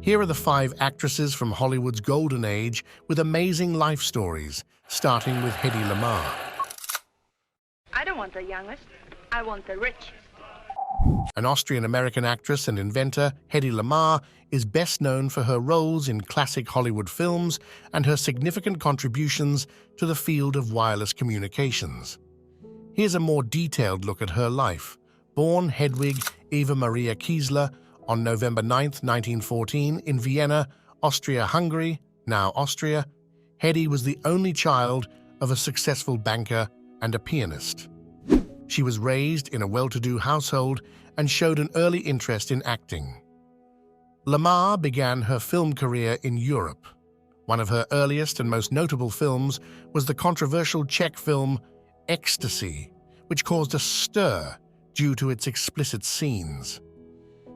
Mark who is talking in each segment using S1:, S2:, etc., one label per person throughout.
S1: Here are the 5 actresses from Hollywood's golden age with amazing life stories, starting with Hedy Lamarr.
S2: I don't want the youngest, I want the richest.
S1: An Austrian-American actress and inventor, Hedy Lamarr is best known for her roles in classic Hollywood films and her significant contributions to the field of wireless communications. Here's a more detailed look at her life. Born Hedwig Eva Maria Kiesler on November 9, 1914, in Vienna, Austria-Hungary, now Austria, Hedy was the only child of a successful banker and a pianist. She was raised in a well-to-do household and showed an early interest in acting. Lamarr began her film career in Europe. One of her earliest and most notable films was the controversial Czech film Ecstasy, which caused a stir due to its explicit scenes.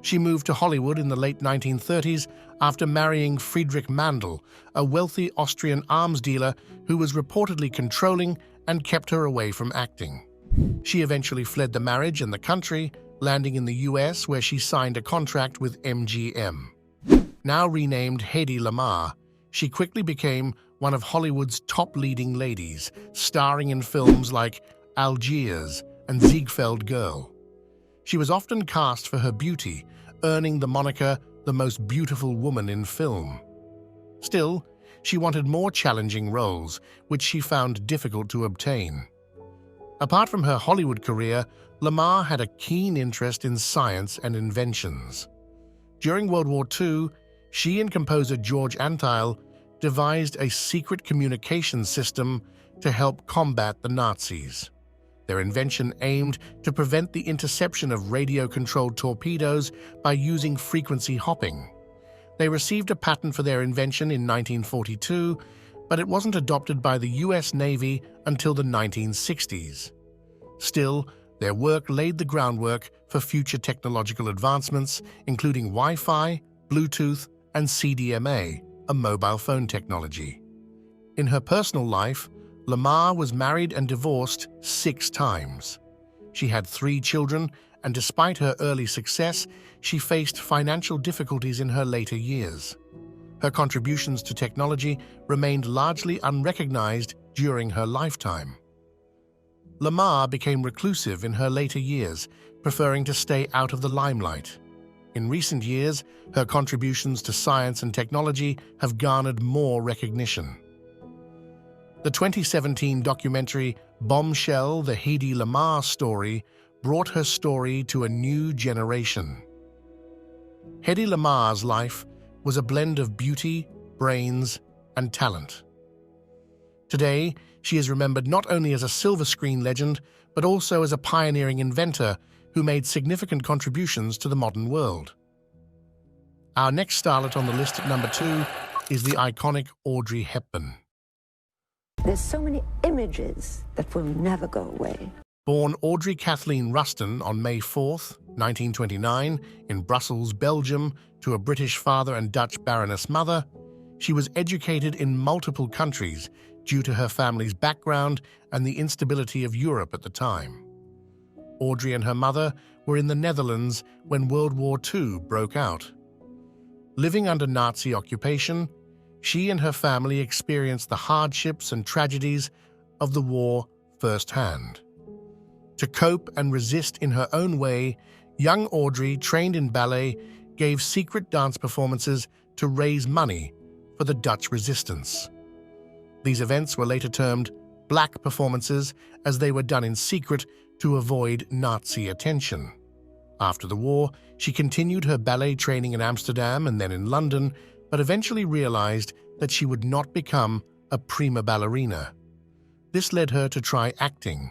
S1: She moved to Hollywood in the late 1930s after marrying Friedrich Mandl, a wealthy Austrian arms dealer who was reportedly controlling and kept her away from acting. She eventually fled the marriage and the country, landing in the US, where she signed a contract with MGM. Now renamed Hedy Lamarr, she quickly became one of Hollywood's top leading ladies, starring in films like Algiers and Ziegfeld Girl. She was often cast for her beauty, earning the moniker the most beautiful woman in film. Still, she wanted more challenging roles, which she found difficult to obtain. Apart from her Hollywood career, Lamarr had a keen interest in science and inventions. During World War II, she and composer George Antheil devised a secret communication system to help combat the Nazis. Their invention aimed to prevent the interception of radio-controlled torpedoes by using frequency hopping. They received a patent for their invention in 1942, but it wasn't adopted by the US Navy until the 1960s. Still, their work laid the groundwork for future technological advancements, including Wi-Fi, Bluetooth, and CDMA, a mobile phone technology. In her personal life, Lamarr was married and divorced 6 times. She had 3 children, and despite her early success, she faced financial difficulties in her later years. Her contributions to technology remained largely unrecognized during her lifetime. Lamarr became reclusive in her later years, preferring to stay out of the limelight. In recent years, her contributions to science and technology have garnered more recognition. The 2017 documentary Bombshell: The Hedy Lamarr Story brought her story to a new generation. Hedy Lamarr's life was a blend of beauty, brains, and talent. Today, she is remembered not only as a silver screen legend, but also as a pioneering inventor who made significant contributions to the modern world. Our next starlet on the list at number 2 is the iconic Audrey Hepburn.
S3: There's so many images that will never go away.
S1: Born Audrey Kathleen Ruston on May 4, 1929, in Brussels, Belgium, to a British father and Dutch Baroness mother, she was educated in multiple countries due to her family's background and the instability of Europe at the time. Audrey and her mother were in the Netherlands when World War II broke out. Living under Nazi occupation, she and her family experienced the hardships and tragedies of the war firsthand. To cope and resist in her own way, young Audrey, trained in ballet, gave secret dance performances to raise money for the Dutch resistance. These events were later termed black performances, as they were done in secret to avoid Nazi attention. After the war, she continued her ballet training in Amsterdam and then in London, but eventually realized that she would not become a prima ballerina. This led her to try acting.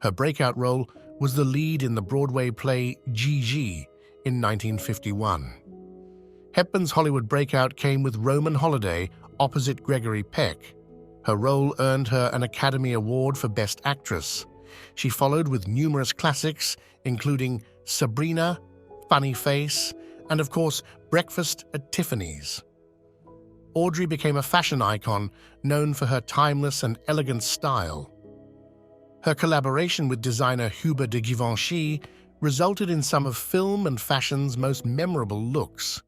S1: Her breakout role was the lead in the Broadway play Gigi in 1951. Hepburn's Hollywood breakout came with Roman Holiday opposite Gregory Peck. Her role earned her an Academy Award for Best Actress. She followed with numerous classics, including Sabrina, Funny Face, and of course, Breakfast at Tiffany's. Audrey became a fashion icon known for her timeless and elegant style. Her collaboration with designer Hubert de Givenchy resulted in some of film and fashion's most memorable looks.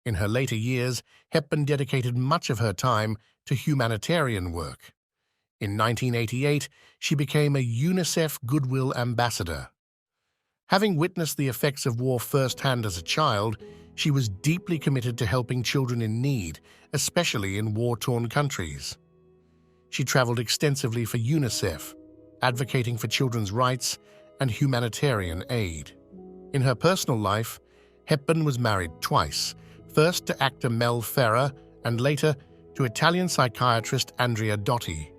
S1: In her later years, Hepburn dedicated much of her time to humanitarian work. In 1988, she became a UNICEF Goodwill Ambassador. Having witnessed the effects of war firsthand as a child, she was deeply committed to helping children in need, especially in war-torn countries. She traveled extensively for UNICEF, advocating for children's rights and humanitarian aid. In her personal life, Hepburn was married twice, first to actor Mel Ferrer and later to Italian psychiatrist Andrea Dotti.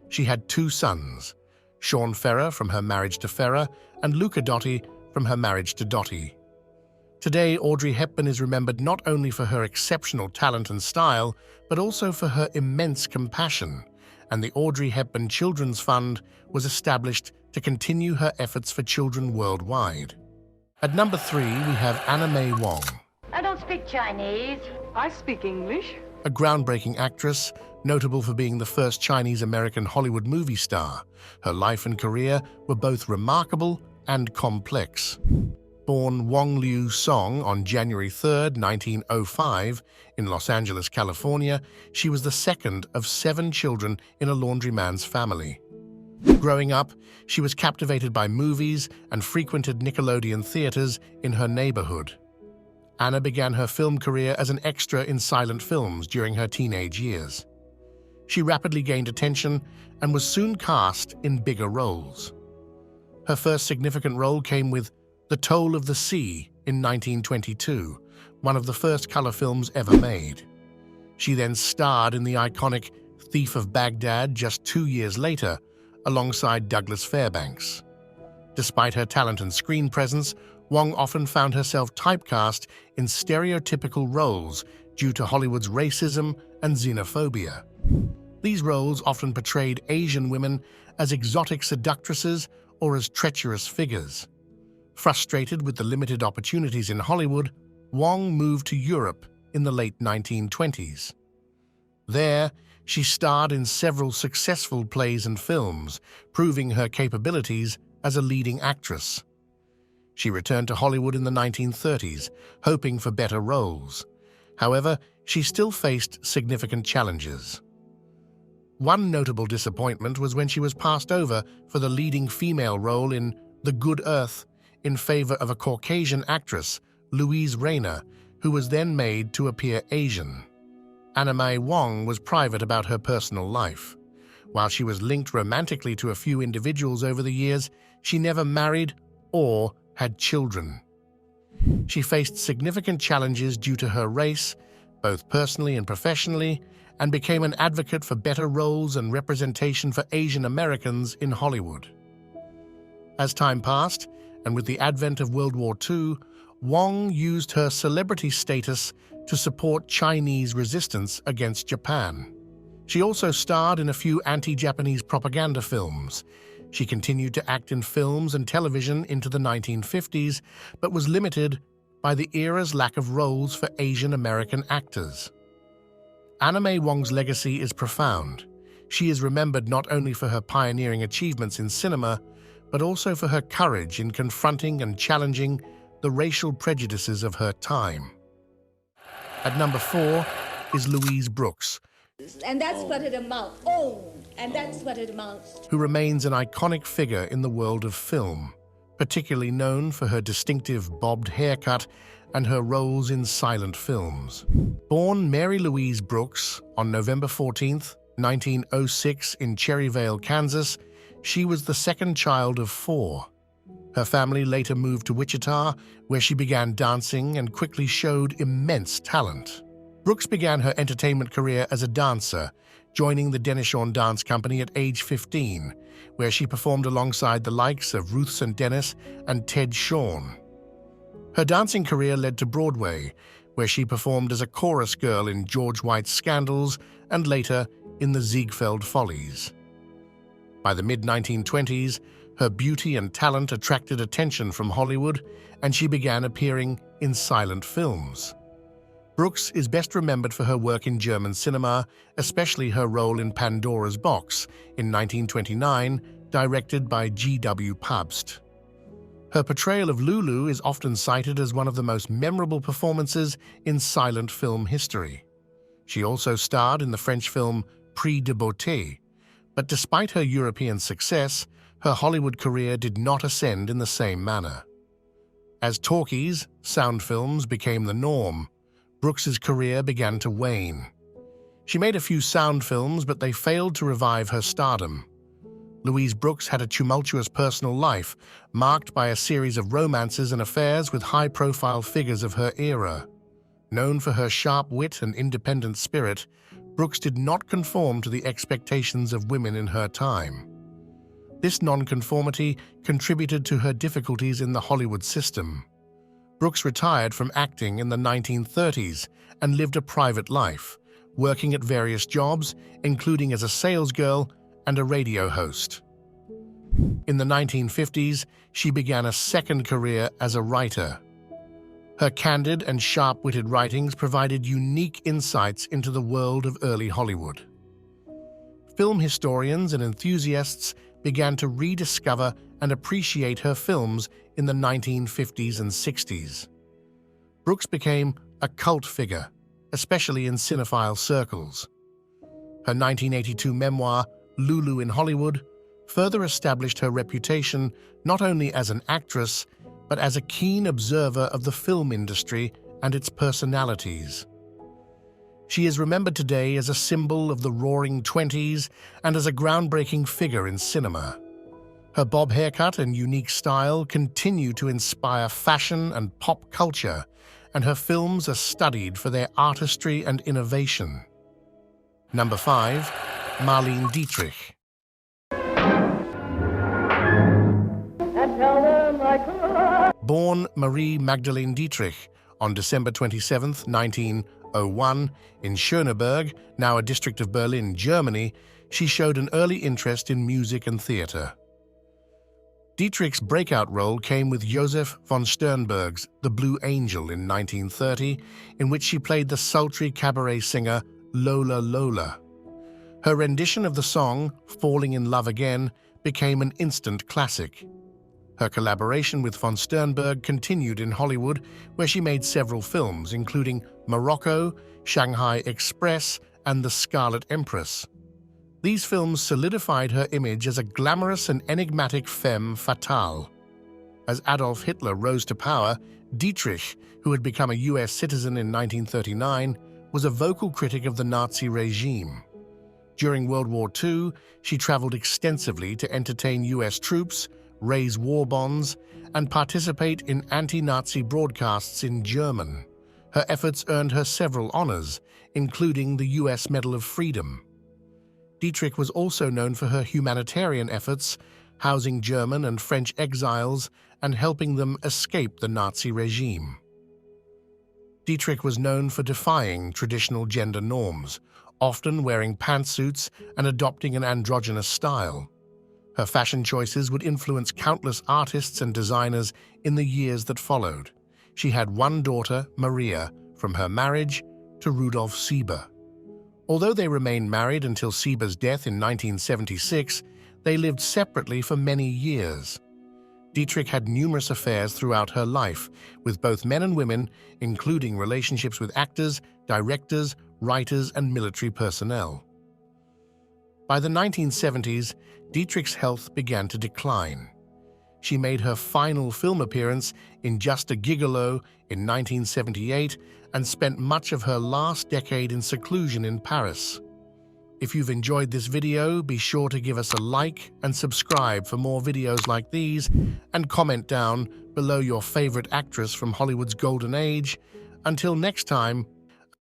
S1: She had two sons, Sean Ferrer from her marriage to Ferrer and Luca Dotti from her marriage to Dotti. Today, Audrey Hepburn is remembered not only for her exceptional talent and style, but also for her immense compassion, and the Audrey Hepburn Children's Fund was established to continue her efforts for children worldwide. At number 3, we have May Wong.
S4: I don't speak Chinese.
S2: I speak English.
S1: A groundbreaking actress, notable for being the first Chinese-American Hollywood movie star. Her life and career were both remarkable and complex. Born Wong Liu Song on January 3, 1905, in Los Angeles, California, she was the second of 7 children in a laundryman's family. Growing up, she was captivated by movies and frequented Nickelodeon theaters in her neighborhood. Anna began her film career as an extra in silent films during her teenage years. She rapidly gained attention and was soon cast in bigger roles. Her first significant role came with The Toll of the Sea in 1922, one of the first color films ever made. She then starred in the iconic Thief of Baghdad just 2 years later, alongside Douglas Fairbanks. Despite her talent and screen presence, Wong often found herself typecast in stereotypical roles due to Hollywood's racism and xenophobia. These roles often portrayed Asian women as exotic seductresses or as treacherous figures. Frustrated with the limited opportunities in Hollywood, Wong moved to Europe in the late 1920s. There, she starred in several successful plays and films, proving her capabilities as a leading actress. She returned to Hollywood in the 1930s, hoping for better roles. However, she still faced significant challenges. One notable disappointment was when she was passed over for the leading female role in The Good Earth in favor of a Caucasian actress, Louise Brooks, who was then made to appear Asian. May Wong was private about her personal life. While she was linked romantically to a few individuals over the years, she never married or had children. She faced significant challenges due to her race, both personally and professionally, and became an advocate for better roles and representation for Asian Americans in Hollywood. As time passed, and with the advent of World War II, Wong used her celebrity status to support Chinese resistance against Japan. She also starred in a few anti-Japanese propaganda films. She continued to act in films and television into the 1950s, but was limited by the era's lack of roles for Asian American actors. May Wong's legacy is profound. She is remembered not only for her pioneering achievements in cinema, but also for her courage in confronting and challenging the racial prejudices of her time. At number 4 is Louise Brooks,
S5: and that's what it amounts. And that's what it amounts.
S1: who remains an iconic figure in the world of film, particularly known for her distinctive bobbed haircut and her roles in silent films. Born Mary Louise Brooks on November 14, 1906 in Cherryvale, Kansas, she was the second child of 4. Her family later moved to Wichita, where she began dancing and quickly showed immense talent. Brooks began her entertainment career as a dancer, joining the Denishorn Dance Company at age 15, where she performed alongside the likes of Ruth St. Dennis and Ted Shawn. Her dancing career led to Broadway, where she performed as a chorus girl in George White's Scandals and later in the Ziegfeld Follies. By the mid-1920s, her beauty and talent attracted attention from Hollywood, and she began appearing in silent films. Brooks is best remembered for her work in German cinema, especially her role in Pandora's Box in 1929, directed by G.W. Pabst. Her portrayal of Lulu is often cited as one of the most memorable performances in silent film history. She also starred in the French film Prix de Beauté, but despite her European success, her Hollywood career did not ascend in the same manner. As talkies, sound films became the norm, Brooks's career began to wane. She made a few sound films, but they failed to revive her stardom. Louise Brooks had a tumultuous personal life, marked by a series of romances and affairs with high-profile figures of her era. Known for her sharp wit and independent spirit, Brooks did not conform to the expectations of women in her time. This nonconformity contributed to her difficulties in the Hollywood system. Brooks retired from acting in the 1930s and lived a private life, working at various jobs, including as a salesgirl and a radio host. In the 1950s, she began a second career as a writer. Her candid and sharp-witted writings provided unique insights into the world of early Hollywood. Film historians and enthusiasts began to rediscover and appreciate her films in the 1950s and 60s. Brooks became a cult figure, especially in cinephile circles. Her 1982 memoir, Lulu in Hollywood, further established her reputation not only as an actress, but as a keen observer of the film industry and its personalities. She is remembered today as a symbol of the Roaring Twenties and as a groundbreaking figure in cinema. Her bob haircut and unique style continue to inspire fashion and pop culture, and her films are studied for their artistry and innovation. Number 5. Marlene Dietrich. Born Marie Magdalene Dietrich on December 27, 1901, in Schöneberg, now a district of Berlin, Germany, she showed an early interest in music and theater. Dietrich's breakout role came with Joseph von Sternberg's The Blue Angel in 1930, in which she played the sultry cabaret singer Lola Lola. Her rendition of the song, Falling in Love Again, became an instant classic. Her collaboration with von Sternberg continued in Hollywood, where she made several films, including Morocco, Shanghai Express, and The Scarlet Empress. These films solidified her image as a glamorous and enigmatic femme fatale. As Adolf Hitler rose to power, Dietrich, who had become a U.S. citizen in 1939, was a vocal critic of the Nazi regime. During World War II, she traveled extensively to entertain U.S. troops, raise war bonds, and participate in anti-Nazi broadcasts in German. Her efforts earned her several honors, including the U.S. Medal of Freedom. Dietrich was also known for her humanitarian efforts, housing German and French exiles and helping them escape the Nazi regime. Dietrich was known for defying traditional gender norms, often wearing pantsuits and adopting an androgynous style. Her fashion choices would influence countless artists and designers in the years that followed. She had one daughter, Maria, from her marriage to Rudolf Sieber. Although they remained married until Sieber's death in 1976, they lived separately for many years. Dietrich had numerous affairs throughout her life, with both men and women, including relationships with actors, directors, writers, and military personnel. By the 1970s, Dietrich's health began to decline. She made her final film appearance in Just a Gigolo in 1978 and spent much of her last decade in seclusion in Paris. If you've enjoyed this video, be sure to give us a like and subscribe for more videos like these, and comment down below your favorite actress from Hollywood's golden age. Until next time,